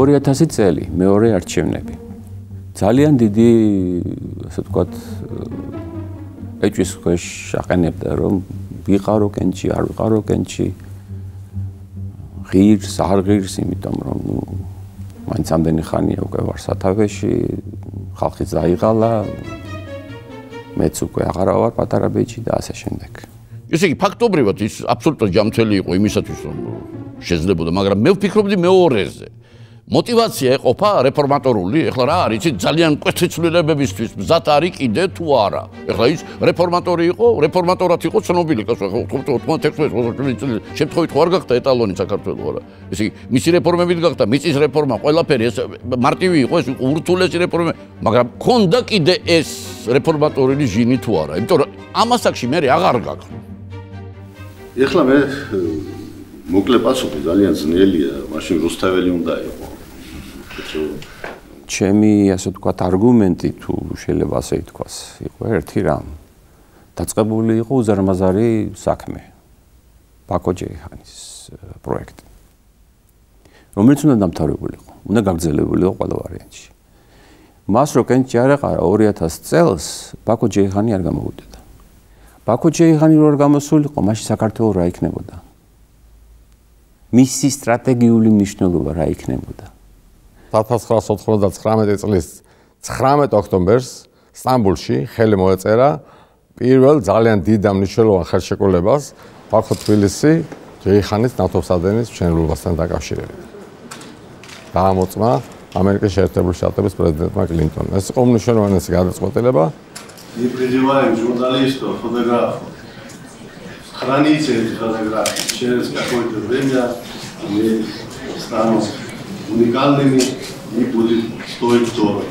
2000 წელი, მეორე არჩევნები. ძალიან დიდი, ასე ვთქვათ, ეჭვის ქვეშ აყენებდა, რომ ვიყარო კენჭი, არ ვიყარო კენჭი. ღირს, არ ღირს, იმიტომ რომ მაინც ამდენი ხანია უკვე ვარ სათავეში, ხალხი დაიღალა, მეც უკვე აღარა ვარ პატარა ბიჭი და ასე შემდეგ. ესე იგი, ფაქტობრივად ის აბსოლუტურად ჯანმრთელი იყო იმისათვის, რომ შეძლებოდა, მაგრამ მე ვფიქრობდი მეორეზე. мотивация ეყოფა რეფორმატორული, ეხლა რა არის, იცი ძალიან მკვეთრი ცვლილებებისთვის მზად არის კიდე თუ არა. ეხლა ის რეფორმატორი იყო, რეფორმატორად იყო ცნობილი კაცო, 96 წელი შემთხვევით ხო არ გახდა ეტალონი საქართველოს არა. ესე იგი, მისი რეფორმებით გახდა, მიწის რეფორმა, ყველაფერი ეს მარტივი იყო, ეს ურთულესი რეფორმა, მაგრამ ქონდა კიდე ეს რეფორმატორული ჟინი თუ არა. იმიტომ რომ ამასაკში მე აღარ გაქვს. ეხლა მე მოკლე პასუხი ძალიან ძნელია, მაშინ რუსთაველი უნდა იყო. ჩემი ასე ვთქვათ არგუმენტი თუ შეიძლება ასე ითქვას, იყო ერთი რამ. დაწყებული იყო უზარმაზარი საქმე. ბაქო ჯეიჰანის პროექტი. რომელიც უნდა დამთავრებულიყო, უნდა გაგრძელებულიყო ყველა ვარიანტში. მას რო კენჭი არ ეყარა 2000 წელს ბაქო ჯეიჰანი არ გამოუვიდა. ბაქო ჯეიჰანი რო არ გამოსულიყო, მაშინ საქართველოს რა იქნებოდა? მისი სტრატეგიული მნიშვნელობა რა იქნებოდა? 1999 წლის 19 ოქტომბერს სტამბოლში ხელი მოეწერა პირველ ძალიან დიდ და მნიშვნელოვან ხელშეკრულებას ბაქო თბილისი ჯეიჰანის ნავთობსადენის მშენებლობასთან დაკავშირებით. დაამოწმა ამერიკის შეერთებული შტატების პრეზიდენტმა კლინტონმა. ეს იყო უმნიშვნელოვანესი გადაწყვეტილება. Не призываем журналистов, фотографов. Храните эти фотографии. Через какое-то время они станут уникальными и будет стоить дорого.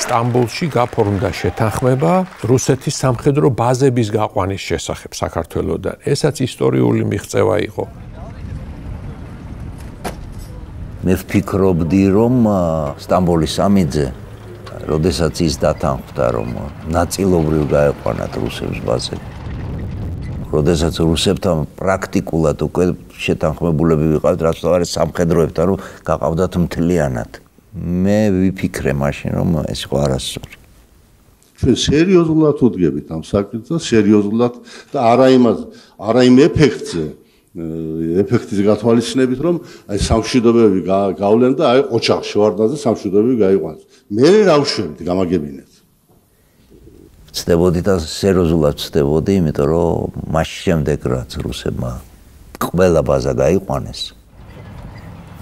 სტამბოლში გაფორმდა შეთანხმება რუსეთის სამხედრო ბაზების გაყვანის შესახებ საქართველოსთან. ესაც ისტორიული მიღწევა იყო. მე ვფიქრობდი, რომ სტამბოლის სამიძე, როდესაც ის დათანხმდა, რომ ნაწილობრივ გაეყვანათ რუსებს ბაზები. როდესაც რუსებთან პრაქტიკულად უკვე შეთანხმებულები ვიყავთ, რაც არის სამხედროებთან, რომ გაყავდათ მთლიანად. მე ვიფიქრე მაშინ, რომ ეს იყო არასწორი. ჩვენ სერიოზულად ვდგებით ამ საკითხზე, სერიოზულად და არა იმ ეფექტის გათვალისწინებით, რომ აი სამშვიდობოები გავლენ და აი ოჩახში ვარდაზე სამშვიდობოები გაიყვანეს. მე რა ვშვებდი, გამაგებინეთ. ვწდებოდი და სერიოზულად ვწდებოდი, იმიტომ რომ მას შემდეგ რაც რუსებმა ყველა ბაზა გაიყვანეს,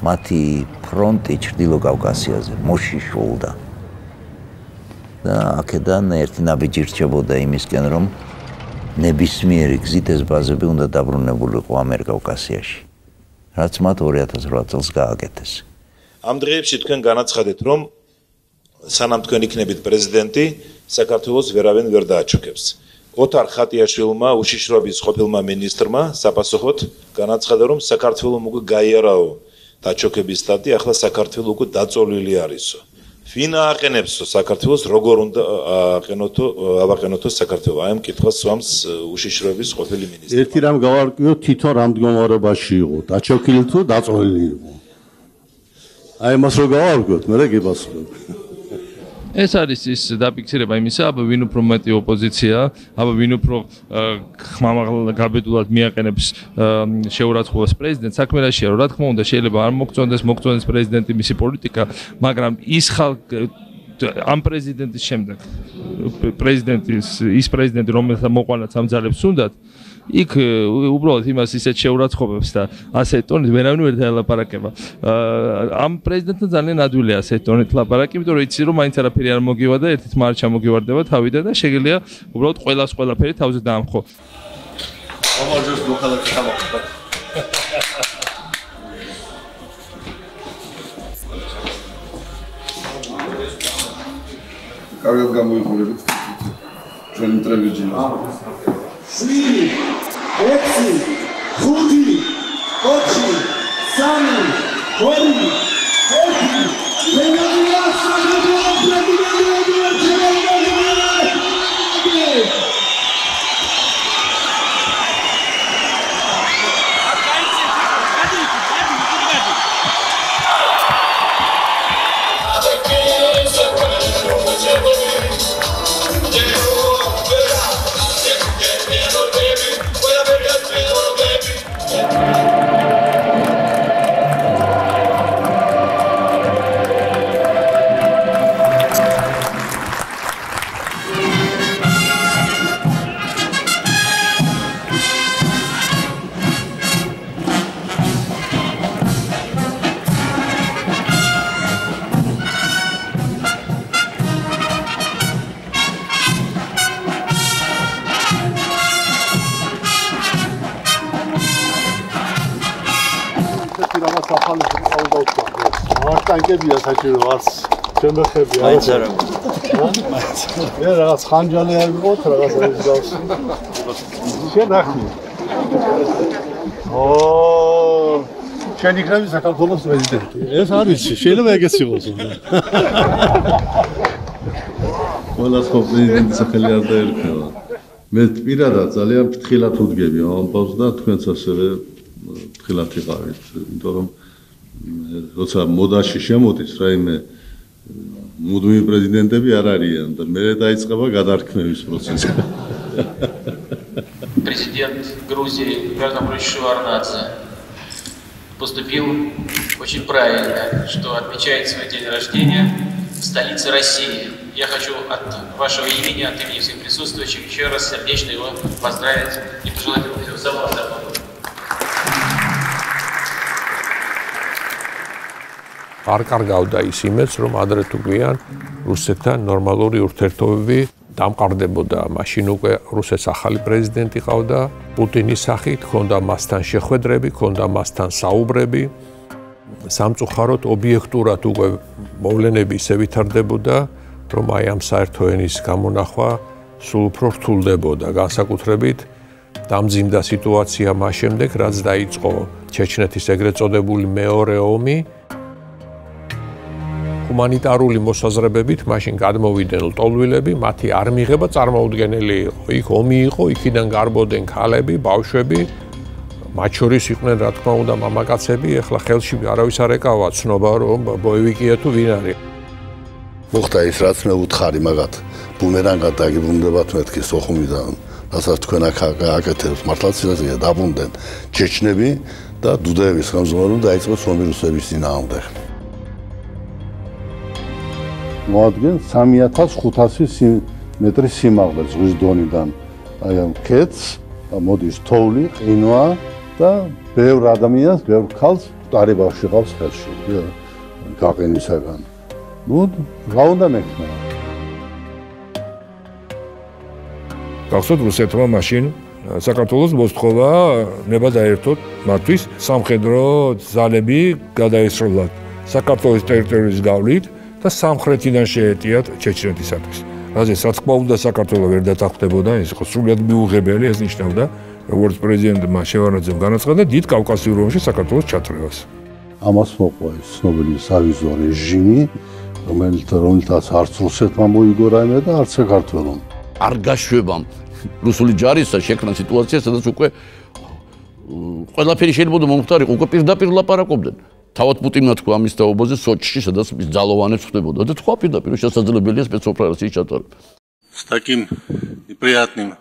მათი ფრონტი ჩრდილო კავკასიაზე მოშიშულდა. და აქედან ერთი ნაბიჯი რჩებოდა იმისკენ, რომ ნებისმიერი გზით ეს ბაზები უნდა დაბრუნებულიყო ამიერკავკასიაში, რაც მათ 2008 წელს გააკეთეს. ამ დღეებში თქვენ განაცხადეთ, რომ სანამ თქვენ იქნებით პრეზიდენტი, საქართველოს ვერავინ ვერ დააჩოქებს. ოთარ ხატიაშვილმა, უშიშროების ყოფილმა მინისტრმა საპასუხოდ განაცხადა, რომ საქართველოს უკვე გაიარაო დაჩოქების სტატი, ახლა საქართველოს უკვე დაწოლილი არისო. ვინ აყენებსო საქართველოს, როგორ უნდა ავაყენოთო საქართველოს? აი ამ კითხვას სვამს უშიშროების ყოფილი მინისტრი. ერთი რამ გავარკვიოთ, თვითონ რამ მდგომარეობაში იყო, დაჩოქილი თუ დაწოლილი იყო. აი მას რო გავარკვიოთ, მე გიპასუხებ. ეს არის ის დაფიქსირება იმისა, აბა ვინ უფრო მეტი ოპოზიცია, აბა ვინ უფრო ხმამაღლა გაბედულად მიაყენებს შეურაცხყოფას პრეზიდენტს. საქმე რაშია, რომ რა თქმა უნდა შეიძლება არ მოგწონდეს პრეზიდენტი მისი პოლიტიკა, მაგრამ ის ამ პრეზიდენტის შემდეგ ის პრეზიდენტი რომელსაც მოყვანაც ამ ძალებს უნდათ, იქ უბრალოდ იმას ისეთ შეურაცხყოფებს და ასე ტონით ვერავინ ვერ დაელაპარაკება. ამ პრეზიდენტთან ძალიან ადვილია ასე ტონით ლაპარაკი, იმიტომ რომ იცი რომ მაინც არაფერი არ მოგივარდა, ერთით მარჩ ჩამოგივარდება თავიდან და შეგიძლია უბრალოდ ყველაფერი თავზე დაამხო. ამაჟოს მოხალხე ჩამოხდა. კარგად გამოიყურებით ჩვენი ტელევიზია. 7, 6, 5, 4, 3, 2, 1. რაღაც ახალი ყავდა თქვა. რაღაც ტანკებია საჭირო არც შემეხები მაინც არა. მე რაღაც ხანჯალი არ ვიყოთ რაღაც ის გავს. შენახი. შენ იქნები საქართველოს პრეზიდენტი. ეს არის შეიძლება ეგეც იყოს. ყველას ხო პრეზიდენტის სახელი არ დაერქვა. მე პირადად ძალიან ფრთხილად ვდგები ამ ამბავს და თქვენც ასევე ფრთხილად იყავით, იმიტომ რომ როცა მოდაში შემოდის რაიმე მუდმივი პრეზიდენტები არ არიან და მე დაიწყება გადარქმევის პროცესი. Президент Грузии Гарнабрич Шеварднадзе поступил очень правильно, что отмечает свой день рождения в столице России. Я хочу от вашего имени, от имени всех присутствующих еще раз сердечно его поздравить и пожелать ему всего самого доброго. არ კარგავდა ის იმედს, რომ ადრე თუ გვიან რუსეთთან ნორმალური ურთიერთობები დამყარდებოდა. მაშინ უკვე რუსეთს ახალი პრეზიდენტი ყავდა, პუტინის სახით, ჰქონდა მასთან შეხვედრები, ჰქონდა მასთან საუბრები. სამწუხაროდ ობიექტურად უკვე მოვლენები ისე ვითარდებოდა, რომ აი ამ საერთო ენის გამონახვა სულ უფრო რთულდებოდა. განსაკუთრებით დამძიმდა სიტუაცია მას შემდეგ, რაც დაიწყო ჩეჩნეთის ეგრეთ წოდებული მეორე ომი. ჰუმანიტარული მოსაზრებებით მაშინ გადმოვიდნენ ლტოლვილები, მათი არ მიიღება წარმოუდგენელი იყო. იქ ომი იყო, იქიდან გარბოდნენ ქალები, ბავშვები, მათ შორის იყვნენ რა თქმა უნდა მამაკაცები, ეხლა ხელში არავის არ ეკავა ცნობა რომ ბოევიკია თუ ვინ არის. მოხდა ის რაც მე უთხარი მაგათ ბუმერანგად დაგიბრუნდებათ მეთქი სოხუმიდან, რასაც თქვენ აქ აკეთებთ მართლაც ისეა დაბრუნდნენ ჩეჩნები და დუდაევის ხელმძღვანელობა დაიწყო ომი რუსების წინააღმდეგ. მოადგენ 3500 მეტრი სიმაღლე ზღვის დონიდან. აი ამ ქეთს მოდის თოვლი, ყინვა და ბევრ ადამიანს, ბევრ ქალს მკვდარი ბავშვი ყავს ხელში. გაყინვისაგან. ნუ რა უნდა მექნა? გახსოვთ რუსეთმა მაშინ საქართველოს მოსთხოვა ნება დაერთოთ მათთვის სამხედრო ძალები გადაესროლათ საქართველოს ტერიტორიის გავლით და სამხრეთიდან შეეტიათ ჩეჩნეთისათვის. რაზეც რა თქმა უნდა საქართველოს ვერ დათანხმდებოდა, ეს იყო სრულიად მიუღებელი, ეს ნიშნავდა როგორც პრეზიდენტმა შევარდნაძემ განაცხადა დიდ კავკასიურ ომში საქართველოს ჩათვლას. ამას მოყვა ეს ცნობილი სავიზო რეჟიმი, რომელთაც არც რუსეთმა მოიგო რაიმე და არც საქართველომ. არ გაშვებამ რუსული ჯარისა შექმნა სიტუაცია, სადაც უკვე ყველაფერი შეიძლება მომხდარიყო, უკვე პირდაპირ ლაპარაკობდნენ. თავად პუტინმა თქვა ამის თაობაზე სოჩში, სადაც ძალოვანებს ხდებოდა და თქვა პირდაპირ შესაძლებელია спецоперации ჩატარება. С таким неприятным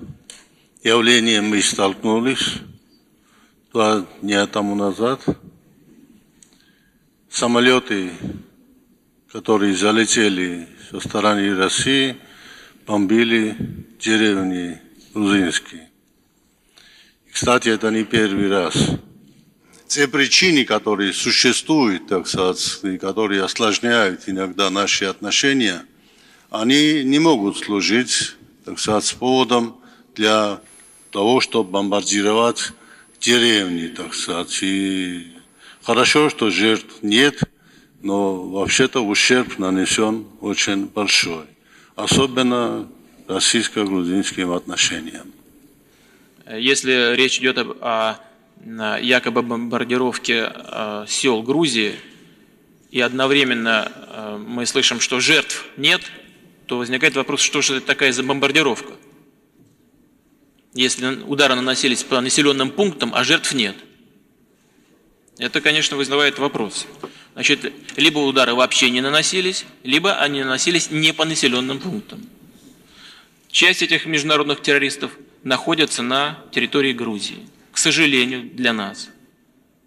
явлением мы столкнулись 2 дня тому назад. Самолеты, которые залетели со стороны России, бомбили деревни грузинские. Кстати, это не первый раз. Те причины, которые существуют, так сказать, и которые осложняют иногда наши отношения, они не могут служить, так сказать, поводом для того, чтобы бомбардировать деревни, так сказать. И хорошо, что жертв нет, но вообще-то ущерб нанесен очень большой, особенно российско-грузинским отношениям. Если речь идет о якобы бомбардировке сел Грузии, и одновременно мы слышим, что жертв нет, то возникает вопрос, что же это такая за бомбардировка? Если удары наносились по населенным пунктам, а жертв нет. Это, конечно, вызывает вопрос. Значит, либо удары вообще не наносились, либо они наносились не по населенным пунктам. Часть этих международных террористов находится на территории Грузии. К сожалению, для нас.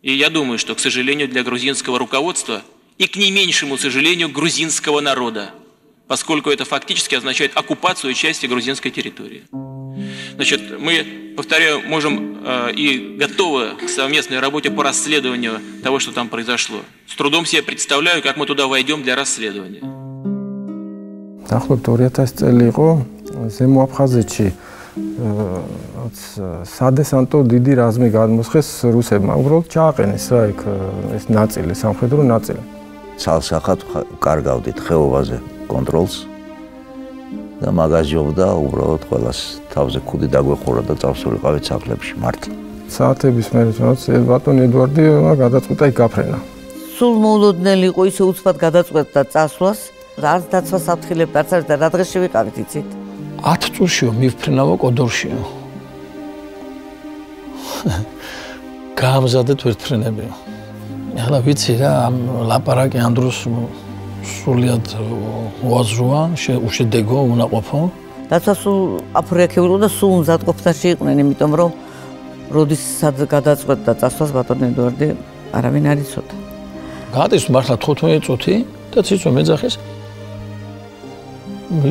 И я думаю, что, к сожалению, для грузинского руководства и, к не меньшему сожалению, грузинского народа, поскольку это фактически означает оккупацию части грузинской территории. Значит, мы, повторяю, можем и готовы к совместной работе по расследованию того, что там произошло. С трудом себе представляю, как мы туда войдем для расследования. Daxlot 2000 წელი იყო ზემო აფხაზეთში სადესანტო დიდი რაზმი გადმოსხეს რუსებმა. უბრალოდ ჩააყენეს რა იქ ეს ნაწილი, სამხედრო ნაწილი. ცალსახად კარგავდით ხეობაზე კონტროლს და მაგაზიობდა უბრალოდ ყველას თავზე ქუდი დაგვეხურა და წავსულიყავით სახლებში მართლა. საათების მერე ბატონი ედვარდი გადაწყვიტა იქ გაფრენა. სულ მოულოდნელი იყო ისე უცბად გადაწყვეტა წასვლას, არც დაცვას აფრთხილებდა, არც არის და რა დღეში ვიყავით იცით? 10 წუთშიო მივფრინავო კოდორშიო. გაამზადეთ ვერ ფრინებიო. ეხლა ვიცი რა, ამ ლაპარაკი ამ დროს სულიად უაზროა, უშედეგო, უნაყოფო. დაცვა სულ აფრიაქებულო და სულ მზადყოფნაში იყვნენ, იმიტომ რომ როდის სად გადაწყვეტდა წასვლას ბატონი ედვარდი, არავინ არ იცოდა. გადის მართლა 15 წუთი და ციცვა მეძახის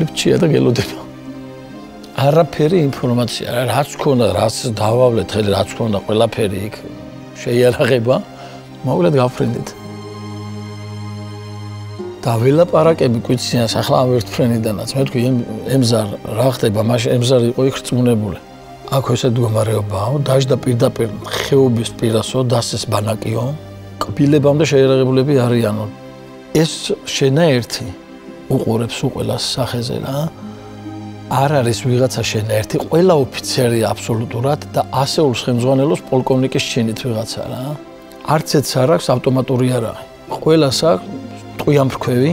ლიფჩია და გელოდება. არაფერი ინფორმაცია, რაც ქონდა, რაც დავავლეთ, ხელი რაც ქონდა, ყველაფერი იქ შეიარაღება, მოკლედ გავფრინდით. და ველაპარაკები გვიციან ახლა ამ ერთ ფრენიდანაც, მე თქვი ემზარ რა ხდება, მაშინ ემზარი იყო იქ რწმუნებული. აქ ესე მდგომარეობაა, დაждდა პირდაპირ ხეობის პირასო, დასეს ბანაკიო, კბილებამდე შეიარაღებულები არიანო. ეს შენაერთი უყურებს უყველას სახეზე რა. არ არის ვიღაცა შენაერთი, ყველა ოფიცერი აბსოლუტურად და ასეულს ხელმძღვანელობს პოლკოვნიკის ჩინით ვიღაცა რა. არც ერთს არ აქვს ავტომატური იარაღი. ყველას აქვს ტყვიამფრქვევი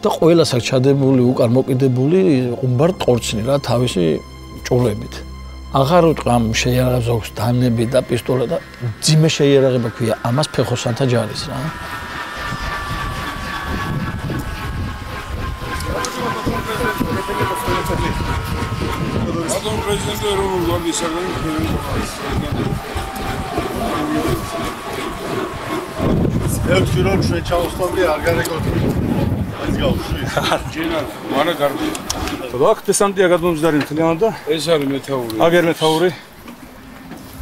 და ყველას აქვს ჩადებული უკან მოკიდებული ყუმბარ ყორცნი რა თავისი ჭურვებით. აღარ უტყამ შეიარაღებს აქვს დანები და პისტოლე და ძიმე შეიარაღება ქვია, ამას ფეხოსანთა ჯარის რა. Adam prezidenti Erol Gardi Sarı'nın ერთ კილო შეჩაოსტობი არ გარეკოდი. ეს გავშვი. ჯენა, მარა გარდი. Так, десантия გადმომზდარი მთლიანად და ეს არის მეთაური. აგერ მეთაური.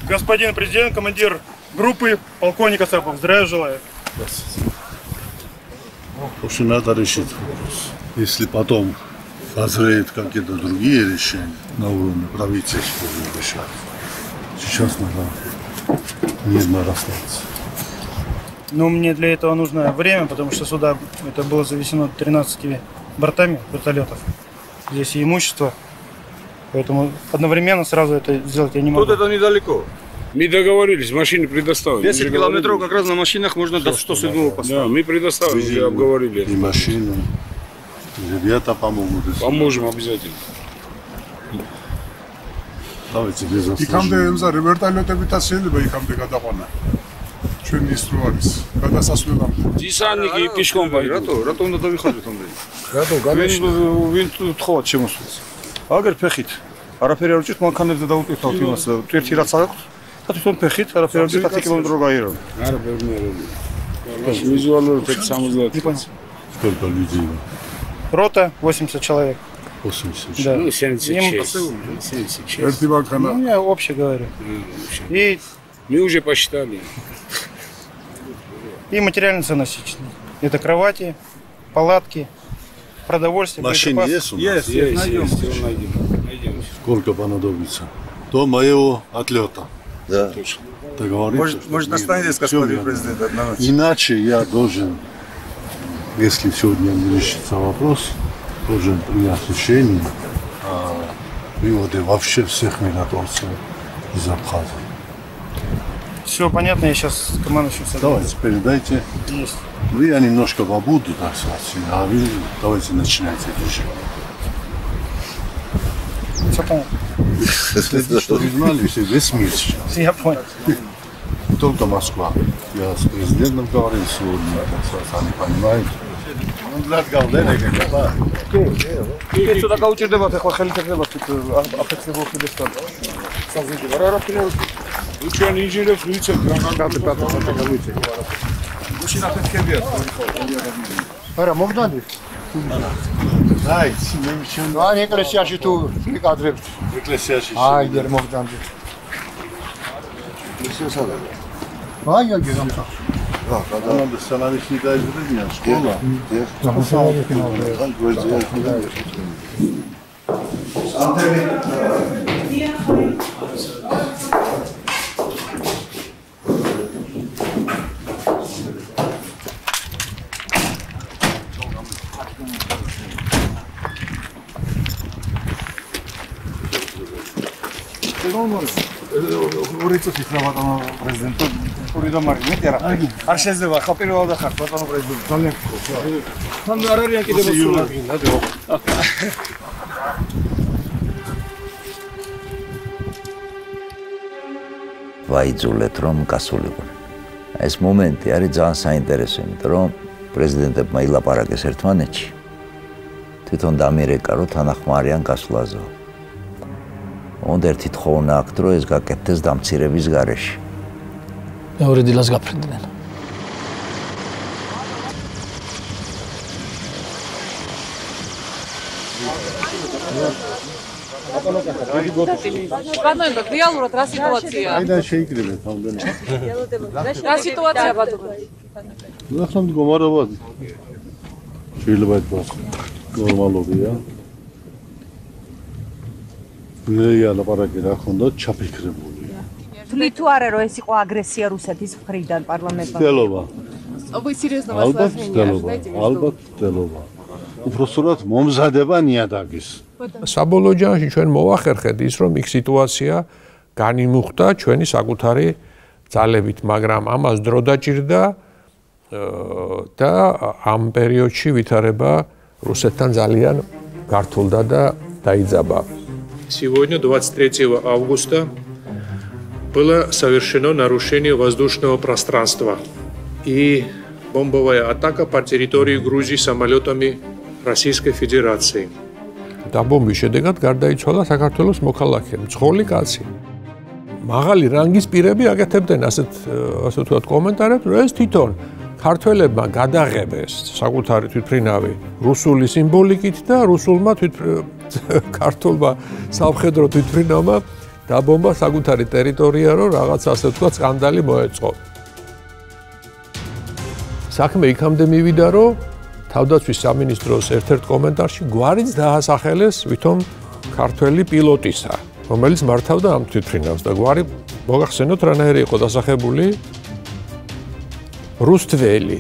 Господин президент, командир группы, полковник Асапов, здравия желаю. Очень надо решить. Если потом возреют какие-то другие решения на уровне правительства решать. Сейчас надо мирно расстаться. Но мне для этого нужно время, потому что сюда это было завезено 13 бортами вертолетов. Здесь и имущество, поэтому одновременно сразу это сделать я не могу. Тут это недалеко. Мы договорились, машины предоставили. 10 километров как раз на машинах можно до 107-го поставить. Да, мы предоставили, уже обговорили. И машины, и ребята помогут. Поможем обязательно. Давайте без осложнений. იქამდე ემზარე ვერტალიოტებითაც შეიძლება იქამდე გადაყვანა. ჩვენ ის რო არის, გადასასვლელამდე. ძისანი კი პიშკომბაი. რატო უნდა დავიხადოთ ამდე? რატო ვინ თხოვათ შემოსვლას? აგერ ფეხით. არაფერი არ უჭირთ, მანქანებზე დაუტვირთავთ იმას. ერთი რაც აქვს, და თვითონ фехит, арაფერი 10 км გაირო. არა, ბევრი. Визуально 70. Сколько людей? Рота 80 человек. 80. Да. Ну, 76. 76. Ну, я общее говорю. И мы уже посчитали. И материальные ценности. Это кровати, палатки, продовольствие, машины есть у нас? Есть. Найдем. Сколько понадобится? До моего отлета. Да. Точно. Договориться. Может, останетесь, господин президент, одна ночь? Иначе я должен, если сегодня не решится вопрос, должен принять решение о выводе вообще всех миротворцев из Абхазии. Все понятно, я сейчас с командующим согласен. Давайте, передайте. Есть. Я немножко побуду, так сказать, а вы давайте начинайте движение. Все понятно. Следите, что вы знали, все, весь мир сейчас. Я понял. Не только Москва. Я с президентом говорил сегодня, так сказать, они понимают. Он для Галдена как-то. Ты сюда გაუჭირდებათ ახლა ხელისებებას თუ აფეთქებულ ხილისთან. საზრდოა რა არაფერი. ჩვენ ინჟინერებს ვიცით რა გავიცეთ. მაშინ აფეთქებიათ. არა, მოგდანით. აი, მე მიშენ. აი, ეკლესიაში თუ ვიკადრებთ. ეკლესიაში. აი, ვერ მოგდანით. ეკლესიასადა. აი, გეგამსა. რა, გადამანდა სანავისი დაიძებნა სკოლა. Ურიცოთ იქნა ბატონო პრეზიდენტო ორი და მარი მეტი არა არ შეიძლება ხა პირველად ახარ ბატონო პრეზიდენტო ძალიან გქონდა თან არ არიან კიდევ მოსულები ვაიძულეთ რომ გასულიყვნენ ეს მომენტი არის ძალიან საინტერესო იმიტომ რომ პრეზიდენტებმა ილაპარაკეს ერთმანეთში თვითონ დამირეკა რომ თანახმარიან გასვლაზე უნდა ერთი თხოვნა აქვს რომ ეს გაკეთდეს დამცირების გარეშე. მეორე დილას გაფრინდნენ. ბატონო, რეალურად რა სიტუაციაა? აიდან შეიკრიბეთ ამდენი. რა სიტუაცია ბატონო? ნუ ახლა მდგომარეობა შეიძლება ითქვას ნორმალურია. რეა ლაპარაკი რა ხონდა ჩაფიქრებული. თვლით თუ არა რომ ეს იყო აგრესია რუსეთის მხრიდან პარლამენტმა? მცდელობა. Вы серьезно вас возьмете? ალბათ მცდელობა. უпростоრად მომზადება ნიადაგის. საბოლოო ჯამში ჩვენ მოვახერხეთ ის რომ იქ სიტუაცია განიმუხტა ჩვენი საკუთარი ძალებით, მაგრამ ამას დრო დაჭირდა და ამ პერიოდში ვითარება რუსეთთან ძალიან გართულდა და დაიძაბა. Сегодня, 23 августа, было совершено нарушение воздушного пространства и бомбовая атака по территории Грузии самолетами Российской Федерации. Დაბომბვის შედეგად გარდაიცვალა საქართველოს მოქალაქე, მძღოლი კაცი. მაღალი რანგის პირები აკეთებდნენ ასეთ ვთქვათ კომენტარებს, რომ ეს თვითონ ქართველებმა გადაღებეს საკუთარი თვითმფრინავი რუსული სიმბოლიკით და რუსულმა ქართულმა სამხედრო თვითმფრინავმა დაბომბა საკუთარი ტერიტორია, რომ რაღაც ასე ვთქვათ სკანდალი მოეწყო. საქმე იქამდე მივიდა, რომ თავდაცვის სამინისტროს ერთ-ერთ კომენტარში გვარიც დაასახელეს ვითომ ქართველი პილოტისა, რომელიც მართავდა ამ თვითმფრინავს და გვარი მოგახსენოთ რანაირი იყო დასახებული რუსთველი.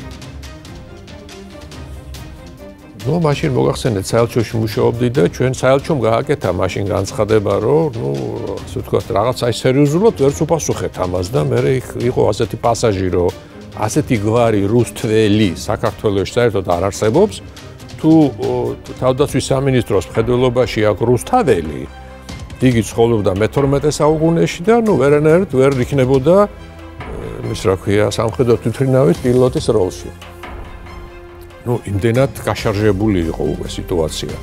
ნუ მაშინ მოგახსენეთ საელჩოში მუშაობდი და ჩვენ საელჩომ გააკეთა მაშინ განცხადება, რომ ნუ ასე ვთქვათ რაღაცა სერიოზულად ვერც უპასუხეთ ამას და მე იყო ასეთი პასაჟი, რომ ასეთი გვარი რუსთველი საქართველოში საერთოდ არ არსებობს. თუ თავდაცვის სამინისტროს მხედველობაში აქვს რუსთაველი, იგი ცხოვრობდა მე-12 საუკუნეში და ნუ ვერანაირად ვერ იქნებოდა ის რა ქვია სამხედრო თვითმფრინავის პილოტის როლში. ნუ იმდენად გაშარჟებული იყო უკვე სიტუაცია.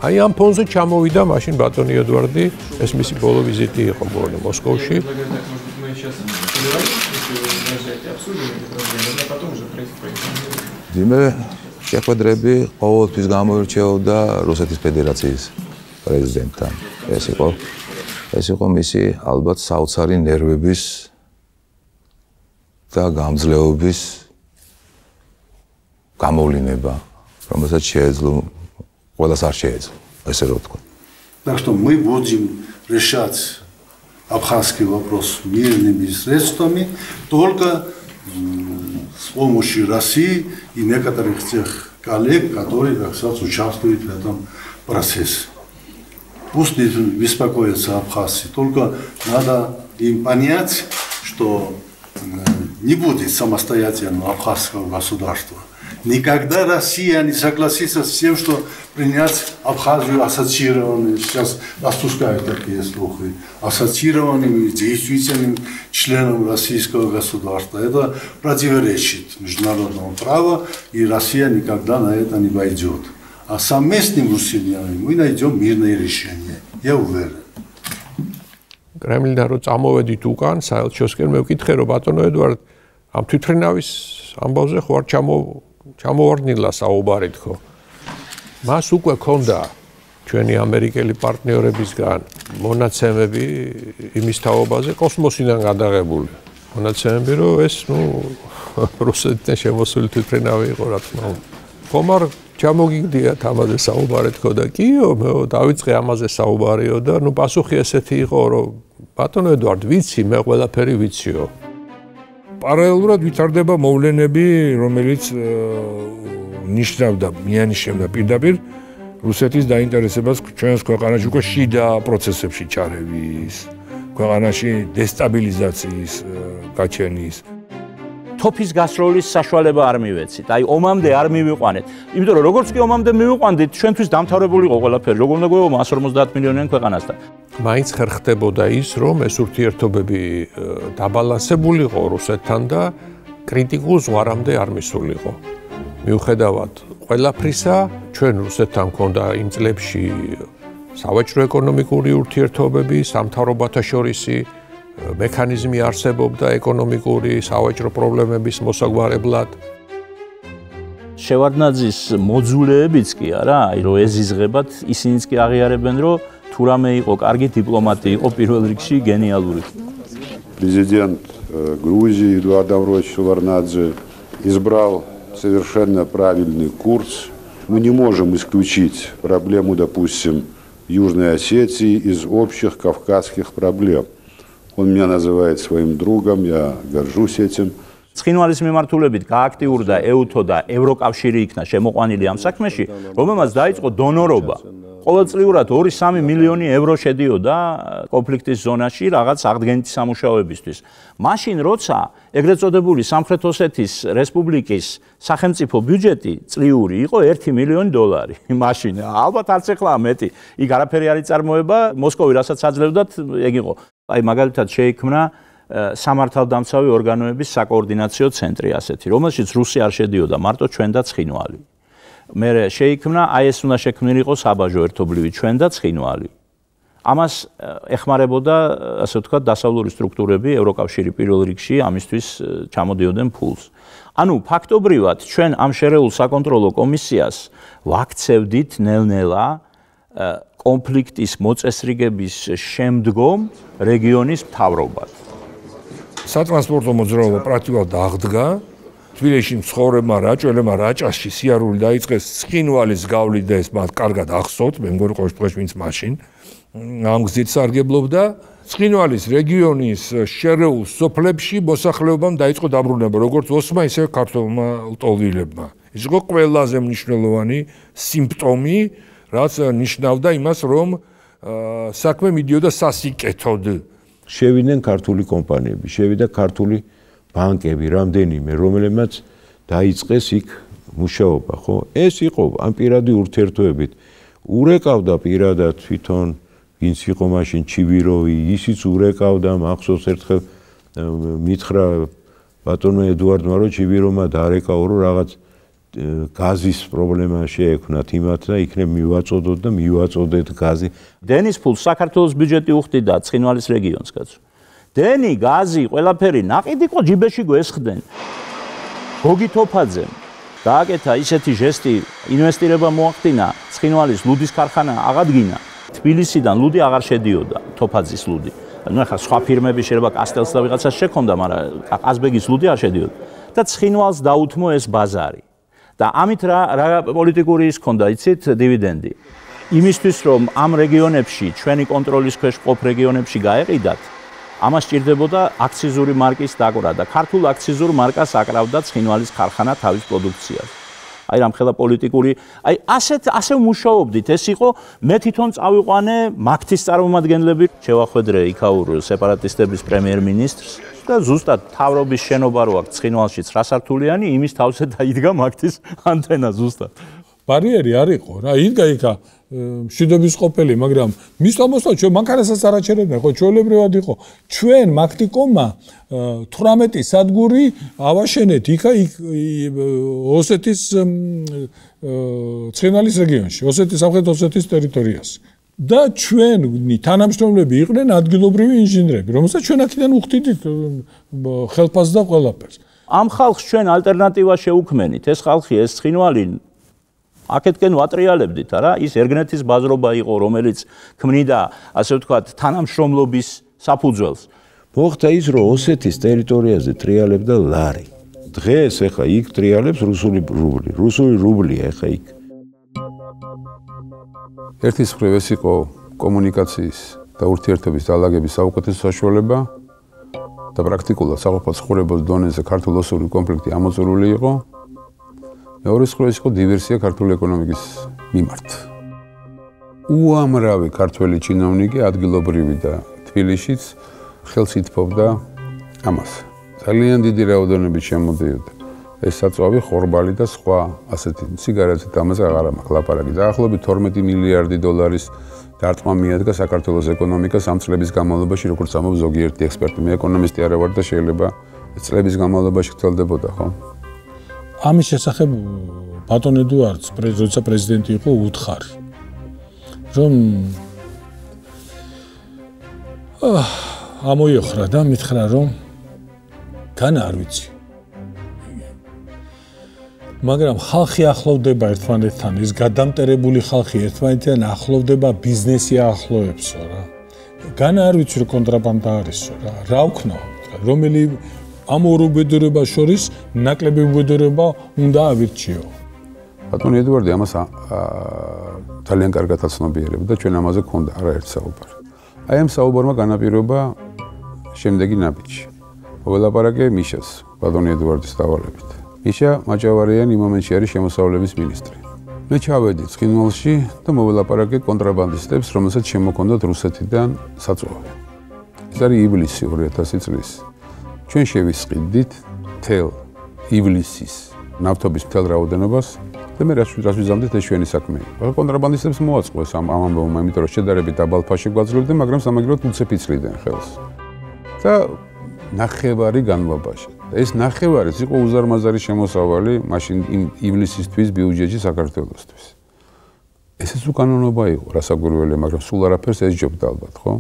აი ამ ფონზე ჩამოვიდა მაშინ ბატონი ედვარდი, ეს მისი ბოლო ვიზიტი იყო მგონი მოსკოვში. ძიმე შეხვედრები ყოველთვის გამოირჩეოდა რუსეთის ფედერაციის პრეზიდენტთან. ეს იყო მისი ალბათ საოცარი ნერვების და გამძლეობის გამოვლინება, რომელსაც შეეძლო, ყველას არ შეეძლო, ესე რომ ვთქვა. Так что мы будем решать абхазский вопрос мирными средствами только с помощью России и некоторых тех коллег, которые, так сказать, участвуют в этом процессе. Пусть не беспокоятся абхазцы, только надо им понять, что не будет самостоятельного абхазского государства. Никогда Россия не согласится с тем, что принять Абхазию ассоциированным, сейчас распускают такие слухи, ассоциированным и действительным членом российского государства. Это противоречит международному праву, и Россия никогда на это не пойдет. А совместными усилиями мы найдем мирное решение. Я уверен. კრემლიდან რო წამოვედით უკან, საელჩოსკენ მე ვკითხე, რომ ბატონო ედვარდ, ამ თვითმფრინავის ამბავზე ხო არ ჩამოვარდნილა საუბარი თქო. მას უკვე ქონდა ჩვენი ამერიკელი პარტნიორებისგან მონაცემები იმის თაობაზე კოსმოსიდან გადაღებული. მონაცემები, რომ ეს ნუ რუსეთთან შემოსული თვითმფრინავი იყო, რა თქმა უნდა. ხომ არ ჩამოგიგდიათ ამაზე საუბარი თქო და კიო, მე დავიწყე ამაზე საუბარიო და ნუ პასუხი ესეთი იყო, რომ ბატონო ედვარდ, ვიცი, მე ყველაფერი ვიციო. პარალელურად ვითარდება მოვლენები, რომელიც ნიშნავდა, მიანიშნებდა პირდაპირ რუსეთის დაინტერესებას ჩვენს ქვეყანაში უკვე შიდა პროცესებში ჩარევის, ქვეყანაში დესტაბილიზაციის გაჩენის. თოფის გასროლის საშუალება არ მივეცით. აი ომამდე არ მივიყვანეთ. იმიტომ რომ როგორც კი ომამდე მივიყვანდით, ჩვენთვის დამთავრებული იყო ყველაფერი. როგორ უნდა გვეუბნა 150 მილიონიან ქვეყანასთან. მაინც ხერხდებოდა ის, რომ ეს ურთიერთობები დაბალანსებულიყო რუსეთთან და კრიტიკულ ზღვარამდე არ მისულიყო. მიუხედავად ყველაფრისა, ჩვენ რუსეთთან გვქონდა იმ წლებში სავაჭრო ეკონომიკური ურთიერთობები, სამთავრობათა შორისი მექანიზმი არსებობდა ეკონომიკური, სავაჭრო პრობლემების მოსაგვარებლად. შევარდნაძის მოძულეებიც კი არა, აი რომ ეზიზღებათ, ისინიც კი აღიარებენ, რომ თუ რამე იყო კარგი დიპლომატი, იყო პირველ რიგში გენიალური. Президент Грузии Эдуард Амвросович Шеварднадзе избрал совершенно правильный курс. Мы не можем исключить проблему, допустим, Южной Осетии из общих кавказских проблем. Он меня называет своим другом, я горжусь этим. ცხინვალის მიმართულებით გააქტიურდა ეუთო და ევროკავშირი იქნა შემოყვანილი ამ საქმეში, რომელმაც დაიწყო დონორობა. ყოველწლიურად 2-3 მილიონი ევრო შედიოდა კონფლიქტის ზონაში რაღაც აღდგენითი სამუშაოებისთვის. მაშინ როცა ეგრეთ წოდებული სამხრეთ ოსეთის რესპუბლიკის სახელმწიფო ბიუჯეტი წლიური იყო $1 მილიონი. მაშინ ალბათ არც ეხლა მეტი. იქ არაფერი არ იწარმოება, მოსკოვი რასაც აძლევდათ, ეგ იყო. აი მაგალითად შეიქმნა სამართალდამცავი ორგანოების საკოორდინაციო ცენტრი ასეთი, რომელშიც რუსი არ შედიოდა, მარტო ჩვენ და ცხინვალი. მერე შეიქმნა, აი ეს უნდა შექმნილიყო საბაჟო ერთობლივი ჩვენ და ცხინვალი. ამას ეხმარებოდა, ასე ვთქვათ, დასავლური სტრუქტურები, ევროკავშირი პირველ რიგში ამისთვის ჩამოდიოდნენ ფულს. ანუ ფაქტობრივად ჩვენ ამ შერეულ საკონტროლო კომისიას ვაქცევდით ნელ-ნელა კონფლიქტის მოწესრიგების შემდგომ რეგიონის მთავრობად. სატრანსპორტო მოძრაობა პრაქტიკულად აღდგა. თბილისში მცხოვრებმა რაჭველებმა რაჭაში სიარული დაიწყეს, ცხინვალის გავლით და ეს მათ კარგად ახსოვთ, მე მგონი ყოველთვის ვინც მაშინ ამ გზით სარგებლობდა. ცხინვალის რეგიონის შერეულ სოფლებში მოსახლეობამ დაიწყო დაბრუნება, როგორც ოსმა, ისე ქართველმა ლტოლვილებმა. ეს იყო ყველაზე მნიშვნელოვანი სიმპტომი, რაც ნიშნავდა იმას, რომ საქმე მიდიოდა სასიკეთოდ. შევიდნენ ქართული კომპანიები, შევიდა ქართული ბანკები, რამდენიმე, რომელმაც დაიწყეს იქ მუშაობა, ხო? ეს იყო ამ პირადი ურთიერთობებით. ურეკავდა პირადად თვითონ ვინც იყო მაშინ ჩივიროვი, ისიც ურეკავდა, მახსოვს ერთხელ მითხრა ბატონო ედუარდმა, რომ ჩივიროვმა დაარეკაო, რომ რაღაც გაზის პრობლემა შეექმნათ იმათ და იქნებ მივაწოდოთ და მივაწოდეთ გაზი. დენის ფულს საქართველოს ბიუჯეტი უხდიდა ცხინვალის რეგიონს, კაცო. დენი, გაზი, ყველაფერი ნაყიდი ყო ჯიბეში გვესხდნენ. გოგი თოფაძემ გააკეთა ისეთი ჟესტი, ინვესტირება მოახდინა, ცხინვალის ლუდის ქარხანა აღადგინა. თბილისიდან ლუდი აღარ შედიოდა, თოფაძის ლუდი. ну ახლა სხვა ფირმები შეიძლება კასტელს და ვიღაცას შექონდა, მაგრამ ყაზბეგის ლუდი არ შედიოდა. და ცხინვალს დაუთმო ეს ბაზარი. და ამით რა პოლიტიკური ის ქონდა, იცით, დივიდენდი. იმისთვის რომ ამ რეგიონებში, ჩვენი კონტროლის ქვეშ მყოფ რეგიონებში გაეყიდათ, ამას სჭირდებოდა აქციზური მარკის დაკვრა და ქართულ აქციზურ მარკას აკრავდა ცხინვალის ქარხანა თავის პროდუქციას. აი რამხელა პოლიტიკური, აი ასე მუშაობდით, ეს იყო მე თვითონ წავიყვანე მაქთის წარმომადგენლები, შევახვედრე იქაურ სეპარატისტების პრემიერ-მინისტრს და ზუსტად თავრობის შენობა რო აქვს ცხინვალში 9 სართულიანი, იმის თავზე დაიდგა მაქთის ანტენა ზუსტად. ბარიერი არ იყო რა, იდგა იქა მშვიდობის ყოფილი, მაგრამ მის თამოსთან ჩვენ მანქანასაც არ აჩერებდნენ, ხო, ჩვეულებრივად იყო. ჩვენ მაქტიკომმა 18 სადგური ავაშენეთ იქა ოსეთის ცხინვალის რეგიონში, სამხრეთ ოსეთის ტერიტორიაზე. და ჩვენი თანამშრომლები იყვნენ ადგილობრივი ინჟინრები, რომელსაც ჩვენ აქედან უხდიდით ხელფასს და ყველაფერს. ამ ხალხს ჩვენ ალტერნატივა შევუქმენით, ეს ხალხი, ეს ცხინვალი აქეთკენ ვატრიალებდით, არა? ის ერგნეთის ბაზრობა იყო, რომელიც ქმნიდა, ასე ვთქვათ, თანამშრომლობის საფუძველს. მოხდა ის, რომ ოსეთის ტერიტორიაზე ტრიალებდა ლარი. დღეს ეხა იქ ტრიალებს რუსული რუბლი. რუსული რუბლია ეხა იქ. ერთის მხრივ ეს იყო კომუნიკაციის და ურთიერთობის დალაგების საუკეთესო საშუალება და პრაქტიკულად საყოფო ცხოვრების დონეზე ქართულ-ოსური კონფლიქტი ამოწურული იყო. მეორე მხარეს იყო დივერსია ქართული ეკონომიკის მიმართ. უამრავი ქართველი ჩინოვნიკი ადგილობრივი და თბილისშიც ხელს ითფობდა ამას. ძალიან დიდი რაოდენობით შემოდიოდა. ეს საწვავი, ხორბალი და სხვა ასეთი სიგარეტით ამაზე აღარ მაქვს ლაპარაკი. დაახლოებით 12 მილიარდი დოლარის დარტყმა მიადგა საქართველოს ეკონომიკას ამ წლების განმავლობაში, როგორც ამბობს ზოგიერთი ექსპერტი. მე ეკონომისტი არ ვარ და შეიძლება წლების განმავლობაში გრძელდებოდა, ხო? ამის შესახებ ბატონ ედუარდს, როცა პრეზიდენტი იყო, უთხარი, რომ ამოიხრა და მითხრა, რომ განა არ ვიცი. მაგრამ ხალხი ახლოვდება ერთმანეთთან, ეს გადამტერებული ხალხი ერთმანეთთან ახლოვდება, ბიზნესი ახლოვებსო რა. განა არ ვიცი, რომ კონტრაბანდა არისო რა. რა ვქნაო? რომელი ამ ორ უბედურებას შორის ნაკლები უბედურება უნდა ავირჩიო. ბატონი ედუარდი ამას ძალიან კარგად აცნობიერებდა და ჩვენ ამაზე გქონდა არაერთი საუბარი. აი ამ საუბარმა განაპირობა შემდეგი ნაბიჯი. მოგელაპარაკე მიშას, ბატონი ედუარდის დავალებით. მიშა მაჭავარიანი იმ მომენტში არის შემოსავლების მინისტრი. მე ჩავედი ცხინვალში და მოველაპარაკე კონტრაბანდისტებს, რომელსაც შემოქონდათ რუსეთიდან საწვავი. ეს არის ივლისი 2000 წლის. ჩვენ შევისყიდით თელ ივლისის ნავთობის მთელ რაოდენობას და მე რაც ვიზამდით ეს ჩვენი საქმეა. კონტრაბანდისტებს მოაწყეს ამ ამბავმა, იმიტომ რომ შედარებით დაბალ ფასში გვაძლევდნენ, მაგრამ სამაგიეროდ უცებ იცლიდნენ ხელს. და ნახევარი განმავლობაში. ეს ნახევარიც იყო უზარმაზარი შემოსავალი მაშინ იმ ივლისისთვის ბიუჯეტში საქართველოსთვის. ესეც უკანონობა იყო, რასაკვირველია, მაგრამ სულ არაფერს ესჯობდა ალბათ, ხო?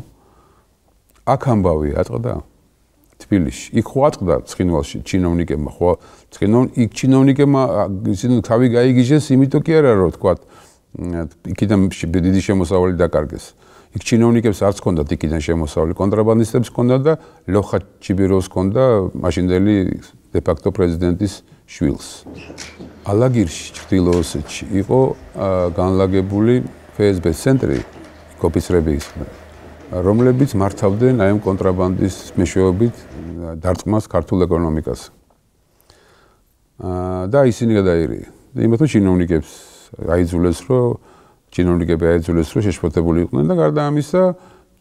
აქ ამბავი ატყდა თბილისში. იქ ხო ატყდა ცხინვალში ჩინოვნიკებმა, ხო? იქ ჩინოვნიკებმა ისინი თავი გაიგიჟეს, იმიტომ კი არა რომ თქვა იქიდან დიდი შემოსავალი დაკარგეს. იქ ჩინოვნიკებს არც ჰქონდათ იქიდან შემოსავალი, კონტრაბანდისტებს ჰქონდათ და ლოხა ჩიბიროვს ჰქონდა მაშინდელი დე-ფაქტო პრეზიდენტის შვილს. ალაგირში, ჩრდილო-ოსეთში იყო განლაგებული FSB ცენტრი, ოფიცრების, რომლებიც მართავდნენ აი ამ კონტრაბანდის მეშვეობით დარტყმას ქართულ ეკონომიკას. და ისინი გადაირიე. იმათო ჩინოვნიკებს აიძულეს, რომ ჩინოვნიკები აიძულეს, რომ შეშფოთებული იყვნენ და გარდა ამისა,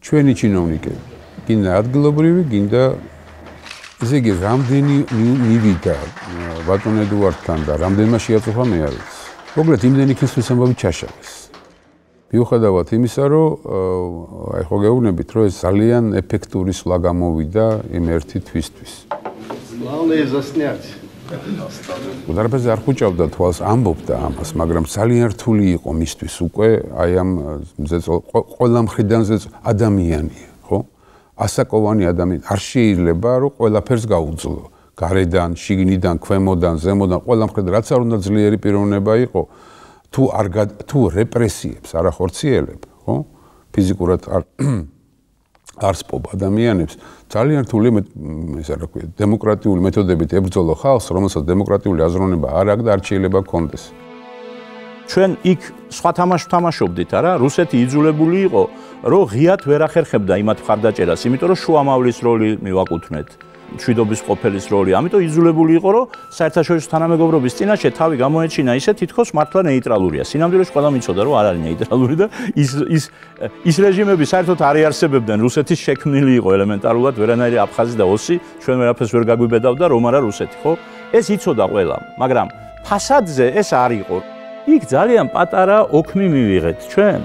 ჩვენი ჩინოვნიკები, გინდა ადგილობრივი, გინდა ესე იგი რამდენი მივიდა ბატონ ედუარდთან და რამდენმა შეაწუხა მე არ ვიცი. მოკლედ იმდენი ქესვის ამბავი ჩაშალეს. მიუხედავად იმისა, რომ აი ხო გეუბნებით, რომ ეს ძალიან ეფექტური სვლა გამოვიდა იმ ერთი თვისთვის. Главное заснять. დარბაზზე არ ხუჭავდა თვალს, ამბობდა ამას, მაგრამ ძალიან რთული იყო მისთვის უკვე აი ამ ყველა მხრიდან ადამიანია, ხო? ასაკოვანი ადამიანი არ შეიძლება რომ ყველაფერს გაუძლო. გარედან, შიგნიდან, ქვემოდან, ზემოდან, ყველა მხრიდან რაც არ უნდა ძლიერი პიროვნება იყო, თუ რეპრესიებს არ ახორციელებ, ხო? ფიზიკურად არ სპობ ადამიანებს, ძალიან რთული ესე რა ქვია, დემოკრატიული მეთოდებით ებრძოლო ხალხს, რომელსაც დემოკრატიული აზროვნება არ აქვს და არ შეიძლება კონდეს. ჩვენ იქ სხვა თამაშს ვთამაშობდით, არა? რუსეთი იძულებული იყო, რომ ღიად ვერ ახერხებდა იმათ მხარდაჭერას, იმიტომ რომ შუამავლის როლი მივაკუთვნეთ. მშვიდობის ყოფილის როლი. ამიტომ იძულებული იყო, რომ საერთაშორისო თანამეგობრობის წინაშე თავი გამოეჩინა ისე, თითქოს მართლა ნეიტრალურია. სინამდვილეში ყველა მიცოდა, რომ არ არის ნეიტრალური და ის რეჟიმები საერთოდ არ იარსებებდნენ. რუსეთის შექმნილი იყო ელემენტარულად, ვერანაირი აფხაზი და ოსი, ჩვენ ვერაფერს ვერ გაგვიბედავდა, რომ არა რუსეთი, ხო? ეს იცოდა ყველა, მაგრამ ფასადზე ეს არ იყო. იქ ძალიან პატარა ოქმი მივიღეთ ჩვენ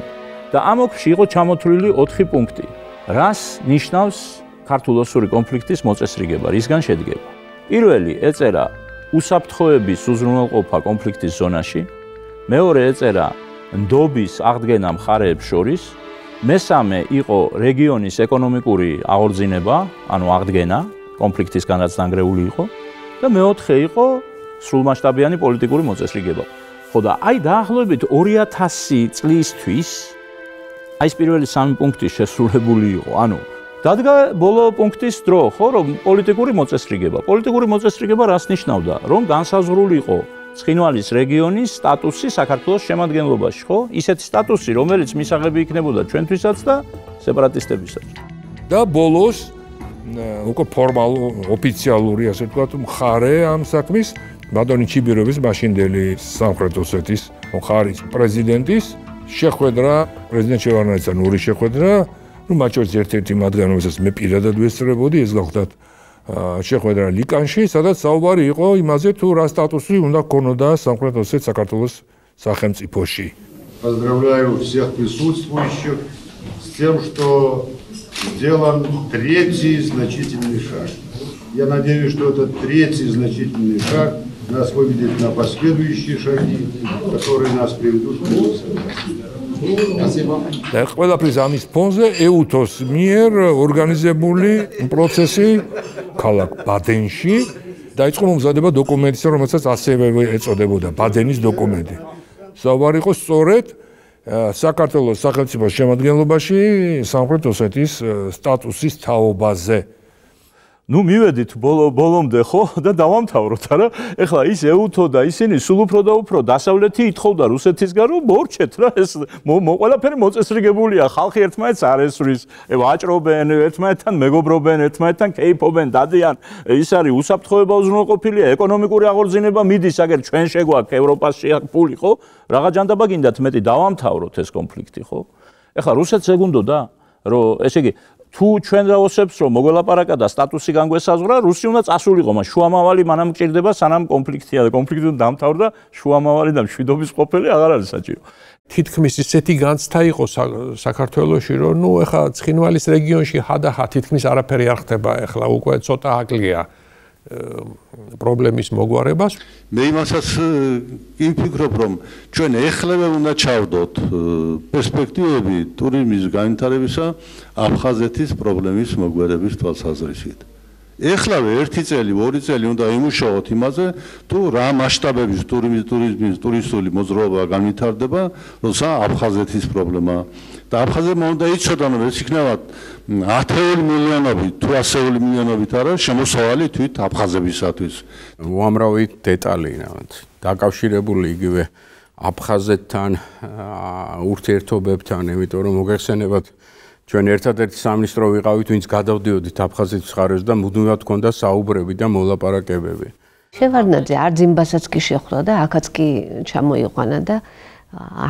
და ამ ოქმში იყო ჩამოთვლილი 4 პუნქტი. რას ნიშნავს ქართულ-ოსური კონფლიქტის მოწესრიგება, რისგან შედგება. პირველი ეწერა უსაფრთხოების უზრუნველყოფა კონფლიქტის ზონაში, მეორე ეწერა ნდობის აღდგენა მხარეებს შორის, მესამე იყო რეგიონის ეკონომიკური აღორძინება, ანუ აღდგენა კონფლიქტისგან რაც დანგრეული იყო და მეოთხე იყო სრულმასშტაბიანი პოლიტიკური მოწესრიგება. ხო და აი დაახლოებით 2000 წლისთვის აი ეს პირველი 3 პუნქტი შესრულებული იყო, ანუ დადგა ბოლო პუნქტის დრო, ხო, რომ პოლიტიკური მოწესრიგება. პოლიტიკური მოწესრიგება რას ნიშნავდა? რომ განსაზღვრული იყო ცხინვალის რეგიონის სტატუსი საქართველოს შემადგენლობაში, ხო? ისეთი სტატუსი, რომელიც მისაღები იქნებოდა ჩვენთვისაც და სეპარატისტებისაც. და ბოლოს უკვე ოფიციალური, ასე ვთქვათ, მხარე ამ საქმის ბატონი ჩიბიროვის მაშინდელი სამხრეთ ოსეთის მხარის პრეზიდენტის შეხვედრა, პრეზიდენტ შევარდნაძესთან ორი შეხვედრა, მათ შორის ერთ-ერთი მათგანი, რომელსაც მე პირადად ვესწრებოდი, ეს გახლდათ შეხვედრა ლიკანში, სადაც საუბარი იყო იმაზე, თუ რა სტატუსი უნდა ჰქონოდა სამხრეთ ოსეთის საქართველოს სახელმწიფოში. Поздравляю всех присутствующих с тем, что сделан третий значительный шаг. Я надеюсь, что этот третий значительный шаг нас выведет на последующие шаги, которые нас приведут к და ყველაფრის ამის ფონზე ეუთოს მიერ ორგანიზებული პროცესი ქალაქ ბადენში დაიწყო მომზადება დოკუმენტისა, რომელსაც ასევე ეწოდებოდა ბადენის დოკუმენტი. საუბარი იყო სწორედ საქართველოს სახელმწიფოს შემადგენლობაში სამხრეთ ოსეთის სტატუსის თაობაზე. ნუ მივედით ბოლომდე ხო და დავამთავროთ, არა? ეხლა ის ეუთო და ისინი სულ უფრო და უფრო დასავლეთი ითხოვდა რუსეთისგან, რომ მორჩეთ რა, ეს ყველაფერი მოწესრიგებულია, ხალხი ერთმანეთს არ ესვრის, ვაჭრობენ, ერთმანეთთან მეგობრობენ, ერთმანეთთან კეიფობენ, დადიან. ის არის უსაფრთხოება უზრუნველყოფილია, ეკონომიკური აღორძინება მიდის, აგერ ჩვენ შეგვაქვს ევროპაში ფული, ხო? რაღა ჯანდაბა გინდათ მეტი დავამთავროთ ეს კონფლიქტი, ხო? ეხლა რუსეთს ეგ უნდოდა, რომ ესე იგი თუ ჩვენ რაოსებს რომ მოგველაპარაკა და სტატუსი განგვესაზღვრა, რუსი უნდა წასულიყო, მაგრამ შუამავალი მანამ მჭირდება, სანამ კონფლიქტია და კონფლიქტი დამთავრდა, შუამავალი და მშვიდობის ყოფილი აღარ არის საჭირო. თითქმის ისეთი განცდა იყო საქართველოში, რომ ნუ ეხლა ცხინვალის რეგიონში ჰადახა თითქმის არაფერი არ ხდება, ეხლა უკვე ცოტა აკლია პრობლემის მოგვარებას. მე იმასაც ვფიქრობ, რომ ჩვენ ეხლევე უნდა ჩავდოთ პერსპექტივები ტურიზმის განვითარებისა აფხაზეთის პრობლემის მოგვარების თვალსაზრისით. ეხლავე 1 წელი, 2 წელი უნდა იმუშაოთ იმაზე, თუ რა მასშტაბების ტურისტული მოძრაობა განვითარდება, როცა აფხაზეთის პრობლემა და აფხაზებმა უნდა იცოდან, რომ ეს იქნება 10 მილიონობით, თუ 100 მილიონობით არა, შემოსავალი თვით აფხაზებისათვის. უამრავი დეტალია, დაკავშირებული იგივე აფხაზეთთან, ურთიერთობებთან, იმიტომ რომ მოგეხსენებათ ჩვენ ერთადერთი სამინისტრო ვიყავით, ვინც გადავდიოდით აფხაზეთის მხარეს და მუდმივად ჰქონდა საუბრები და მოლაპარაკებები. შევარდნაძე არძიმბასაც კი შეხვდა და აქაც კი ჩამოიყვანა და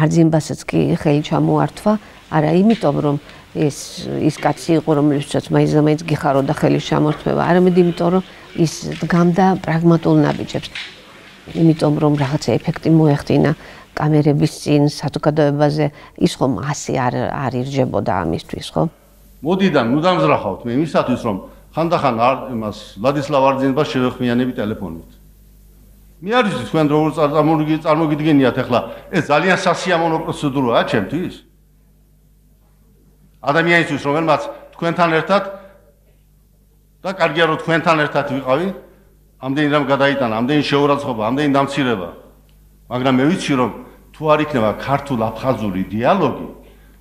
არძიმბასაც კი ხელი ჩამოართვა, არა იმიტომ რომ ის კაცი იყო, რომელსაც მაინც გიხაროდა ხელის ჩამორთმევა, არამედ იმიტომ რომ ის დგამდა პრაგმატულ ნაბიჯებს. იმიტომ რომ რაღაცა ეფექტი მოეხდინა კამერების წინ საზოგადოებაზე, ის ხომ ასე არ ირჯებოდა ამისთვის, ხო? მოდიდან ნუ დამზრახავთ მე იმისათვის, რომ ხანდახან იმას ვლადისლავ არძიმბას შევეხმიანები ტელეფონით. მე არ ვიცი თქვენ როგორ წარმოგიდგენიათ ახლა, ეს ძალიან სასიამოვნო პროცედურაა ჩემთვის. ადამიანისთვის, რომელმაც თქვენთან ერთად და კარგია რომ თქვენთან ერთად ვიყავი, ამდენი რამ გადაიტანა, ამდენი შეურაცხყოფა, ამდენი დამცირება. მაგრამ მე ვიცი რომ თუ არ იქნება ქართულ-აფხაზური დიალოგი,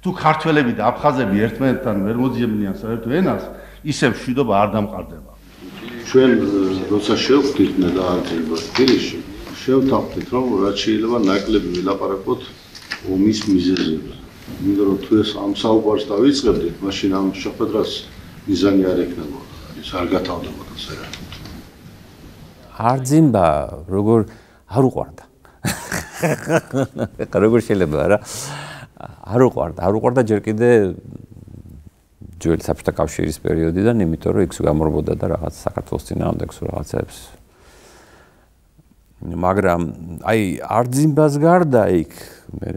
თუ ქართველები და აფხაზები ერთმანეთთან ვერ მოძიებნიან საერთო ენას, ისე მშვიდობა არ დამყარდება. ჩვენ როცა შევხვდით მე და არძიმბას თბილისში, შევთავაზეთ რომ რაც შეიძლება ნაკლები ვილაპარაკოთ ომის მიზეზებზე. იმიტომ რომ თუ ეს ამ საუბარს დავიწყებდით, მაშინ ამ შეხვედრას მიზანი არ ექნებოდა, ის არ გათავდებოდა საერთოდ. არძიმბა როგორ არ უყვარდა. როგორ შეიძლება რა? არ უყვარდა ჯერ კიდე ძველი საბჭოთა კავშირის პერიოდიდან, იმიტომ რომ იქ გამორბოდა და რაღაც საქართველოს წინააღმდეგ რაღაცებს. მაგრამ აი არძიმბას გარდა იქ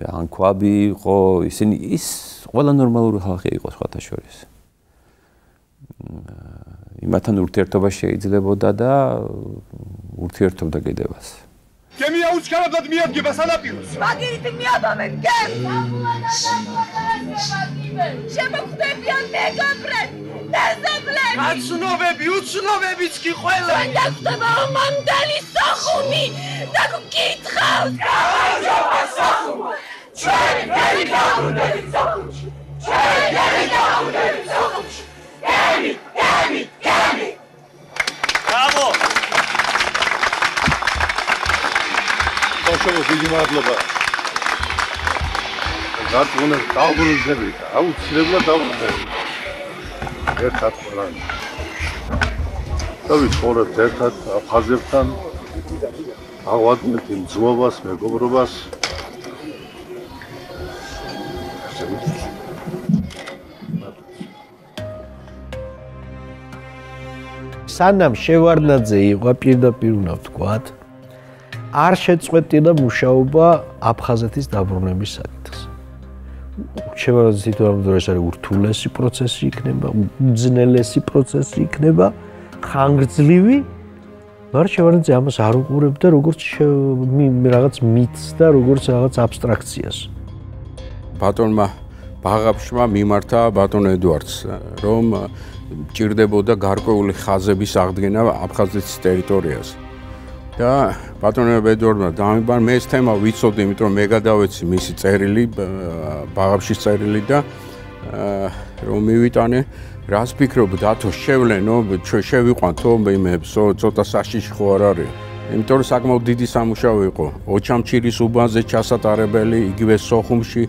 ანქვაბი იყო, ისინი ის ყველა ნორმალური ხალხი იყო სხვათა შორის. იმათთან ურთიერთობა შეიძლებოდა და ურთიერთობდა კიდევაც. გემი აუჩქარებლად მიადგება სანაპიროს. მაგირით მიაბამენ გემს. შემოხვდებიან მეგობრებს, ნეზებლები. აცნობები, უცნობებიც კი ყველა. ჩვენ დაგვხვდება მამდალი სახუმი და გკითხავს. გავარჯობა სახუმი. ჩვენ გემი გავდებით სახუმში. ჩვენ გემი გავდებით სახუმში. გემი. Bravo! ბავშვებს დიდი მადლობა. გაწუნე დაუბრუნდები, აუცილებლად დაუბრუნდები. ერთად ყველანი. და ვიცხოვრებთ ერთად აფხაზებთან, აღვადგინეთ იმ ძმობას, მეგობრობას. სანამ შევარდნაძე იყო პირდაპირ უნდა ვთქვათ, არ შეწყვეტილა მუშაობა აფხაზეთის დაბრუნების საკითხს. შევარდნაძე თვითონ ეს არის ურთულესი პროცესი იქნება, უძნელესი პროცესი იქნება, ხანგრძლივი, მაგრამ შევარდნაძე ამას არ უყურებდა როგორც რაღაც მითს და როგორც რაღაც აბსტრაქციას. ბატონმა ბაღაფშმა მიმართა ბატონ ედუარდს, რომ ჭირდებოდა გარკვეული ხაზების აღდგენა აფხაზეთის ტერიტორიაზე. და ბატონ ედუარდმა დამიბანა, მე ეს თემა ვიცოდი, იმიტომ რომ მე გადავეცი მისი წერილი, ბაღაფშის წერილი და რომ მივიტანე, რას ფიქრობ, დათო შევლენო, შევიყვანთო იმებს, ცოტა საშიში ხო არ არის. იმიტომ რომ საკმაოდ დიდი სამუშაო იყო. ოჩამჩირის უბანზე ჩასატარებელი, იგივე სოხუმში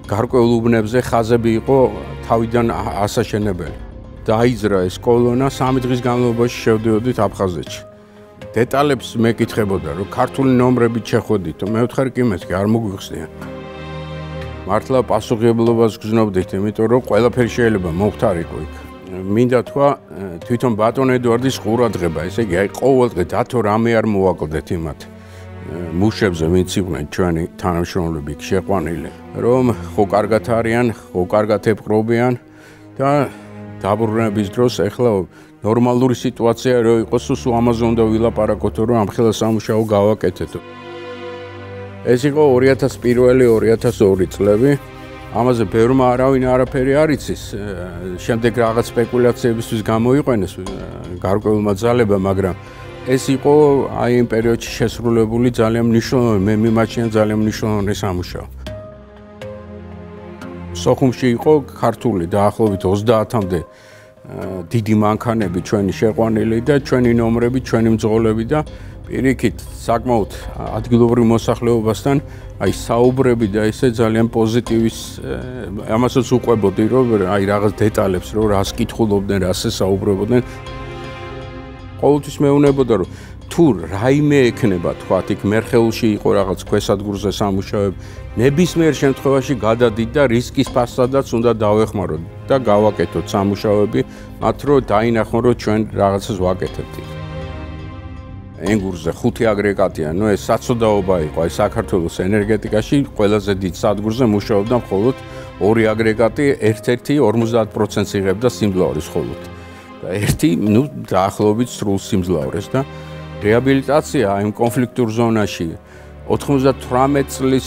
გარკვეულ უბნებზე ხაზები იყო თავიდან ასაშენებელი. დაიძრა ეს კოლონა 3 დღის განმავლობაში შევდიოდით აფხაზეთში. დეტალებს მეკითხებოდა, რომ ქართული ნომრებით შეხვედით, მე ვთხარ კი მეთქი, არ მოგვიხსნიან. მართლა პასუხისმგებლობას გრძნობდით, იმიტომ რომ ყველაფერი შეიძლება მოხდარიყო იქ. მინდა თქვა, თვითონ ბატონ ედუარდის ყურადღება, ესე იგი, აი ყოველდღე დათო რამე არ მოვაკლდეთ იმათ. მუშებზე ვინც იყვნენ ჩვენი თანამშრომლები შეყვანილი, რომ ხო კარგად არიან, ხო კარგად ეპყრობიან და დაბრუნების დროს ეხლა ნორმალური სიტუაცია რო იყოს, სულ ამაზე უნდა ვილაპარაკოთ, რომ ამ ხელა სამუშაო გავაკეთეთო. ეს იყო 2001-2002 წლები. ამაზე ბევრმა არავინ არაფერი არ იცის. შემდეგ რაღაც სპეკულაციებისთვის გამოიყენეს გარკვეულმა ძალებმა, მაგრამ ეს იყო აი იმ პერიოდში შესრულებული ძალიან მნიშვნელოვანი, მე მიმაჩნია ძალიან მნიშვნელოვანი სამუშაო. სოხუმში იყო ქართული დაახლოებით 30-მდე დიდი მანქანები ჩვენი შეყვანილი და ჩვენი ნომრები, ჩვენი მძღოლები და პირიქით საკმაოდ ადგილობრივ მოსახლეობასთან აი საუბრები და ესე ძალიან პოზიტივის ამასაც უყვებოდი, რომ აი რაღაც დეტალებს, რომ რას კითხულობდნენ, რას ესაუბრებოდნენ. ყოველთვის მეუბნებოდა, რომ თუ რაიმე ექნება, თქვათ, იქ მერხეულში იყო რაღაც ქვესადგურზე სამუშაოები, ნებისმიერ შემთხვევაში გადადით და რისკის ფასადაც უნდა დავეხმაროთ და გავაკეთოთ სამუშაოები, მათ რომ დაინახონ, რომ ჩვენ რაღაცას ვაკეთებთ. ენგურზე 5 აგრეგატია, ნუ ეს საცოდაობა იყო, აი საქართველოს ენერგეტიკაში ყველაზე დიდ სადგურზე მუშაობდა მხოლოდ 2 აგრეგატი, ერთ-ერთი 50%-ს იღებდა სიმძლავრის მხოლოდ. და ერთი, ნუ დაახლოებით სრულ სიმძლავრეს და რეაბილიტაცია იმ კონფლიქტურ ზონაში 98 წლის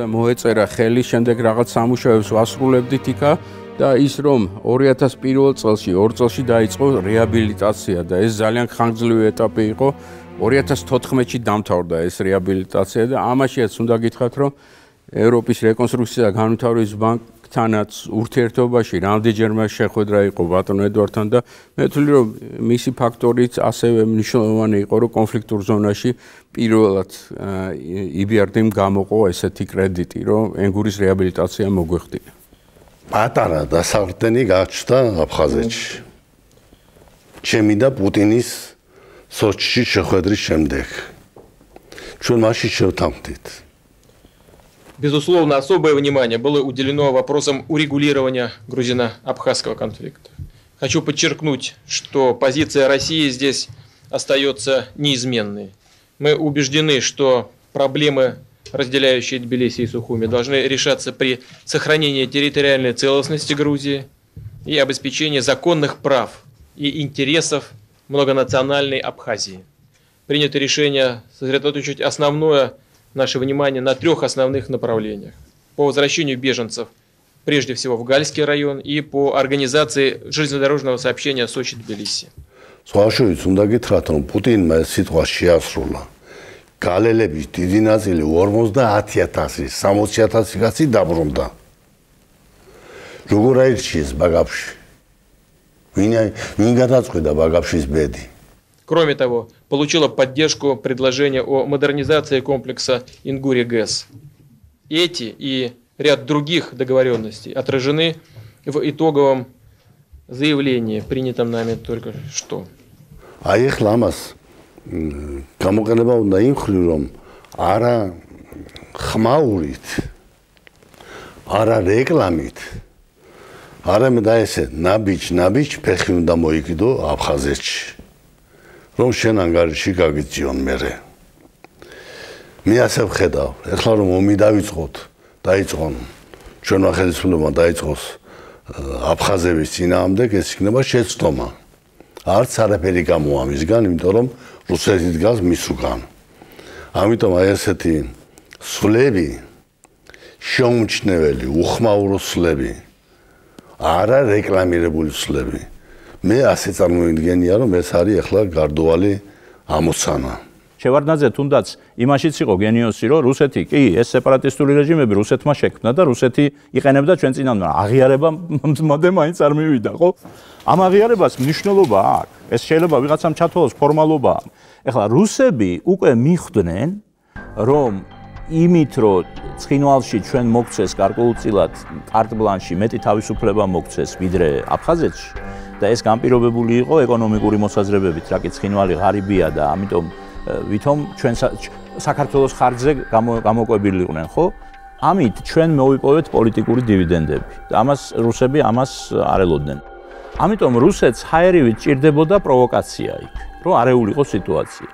მოეწერა ხელი, შემდეგ რაღაც სამუშაოებს ვასრულებდით იქა და ის რომ 2001 წელში, 2 წელში დაიწყო რეაბილიტაცია და ეს ძალიან ხანგრძლივი ეტაპი იყო. 2014-ში დამთავრდა ეს რეაბილიტაცია და ამაშიაც უნდა გითხრათ, რომ ევროპის რეკონსტრუქცია და განვითარების ბანკთანაც ურთიერთობაში რამდენჯერმე შეხვედრა იყო ბატონ ედუარდთან და მე ვთვლი, რომ მისი ფაქტორიც ასევე მნიშვნელოვანი იყო, რომ კონფლიქტურ ზონაში პირველად EBRD-მ გამოყო ესეთი კრედიტი, რომ ენგურის რეაბილიტაცია მოგვეხდინა. პატარა დასაყრდენი გაჩნდა აფხაზეთში. ჩემი და პუტინის სოჩში შეხვედრის შემდეგ. ჩვენ მაშინ შევთანხმდით. Безусловно, особое внимание было уделено вопросам урегулирования грузино-абхазского конфликта. Хочу подчеркнуть, что позиция России здесь остается неизменной. Мы убеждены, что проблемы, разделяющие Тбилиси и Сухуми, должны решаться при сохранении территориальной целостности Грузии и обеспечении законных прав и интересов многонациональной Абхазии. Принято решение сосредоточить основное наше внимание на 3 основных направлениях. По возвращению беженцев, прежде всего в Гальский район, и по организации железнодорожного сообщения Сочи-Тбилиси. სხვაშორის უნდა გითხრათ, რომ პუტინმა ეს სიტყვა შეასრულა. გალელების დიდი ნაწილი 50,000, 60,000 კაცი დაბრუნდა. როგორ აირჩიეს ბაგაფში? ვინ გადაწყვეტა ბაგაფშის ბედი? Кроме того, получила поддержку предложения о модернизации комплекса Ингури-ГЭС. Эти и ряд других договоренностей отражены в итоговом заявлении, принятом нами только что. აი ახლა ამას გამოყენება უნდა იმხრივ, რომ არა ხმაურით, არა რეკლამით, არამედ აი ესე ნაბიჯ ფეხი უნდა მოიგდო აფხაზეთში, რომ შენ ანგარიში გაგიწიონ მერე. მე ასე ვხედავ, ახლა რომ ომი დაიწყონ ჩვენმა ხელისუფლებამ დაიწყოს აფხაზების წინააღმდეგ, ეს იქნება შეცდომა. არც არაფერი გამოვა მისგან, იმიტომ რომ რუსეთი დგას მის უკან. ამიტომ აი ესეთი სვლები, შეუმჩნეველი, უხმაურო სვლები, არა რეკლამირებული სვლები. მე ასე წარმოვიდგენია, რომ ეს არის ახლა გარდუალი ამოცანა. შევარდნაძე თუნდაც იმაშიც იყო გენიოსი, რომ რუსეთი კი ეს სეპარატისტული რეჟიმები რუსეთმა შექმნა და რუსეთი იყენებდა ჩვენ წინამდე აღიარება მოდე მაინც არ მივიდა, ხო? ამ აღიარებას მნიშვნელობა აქვს. ეს შეიძლება ვიღაცამ ჩათვალოს ფორმალობა. ეხლა რუსები უკვე მიხვდნენ, რომ იმით რომ ცხინვალში ჩვენ მოგცეს გარკვეულწილად კარტ-ბლანში მეტი თავისუფლება მოგცეს ვიდრე აფხაზეთში და ეს განპირობებული იყო ეკონომიკური მოსაზრებებით, რა კი ცხინვალი ღარიბია და ამიტომ ვითომ ჩვენ საქართველოს ხარჯზე გამოკვებილი იყვნენ, ხო? ამით ჩვენ მოვიპოვეთ პოლიტიკური დივიდენდები. ამას რუსები არ ელოდნენ. ამიტომ რუსეთს ჰაერივით ჭირდებოდა პროვოკაცია იქ, რომ არეულიყო სიტუაცია.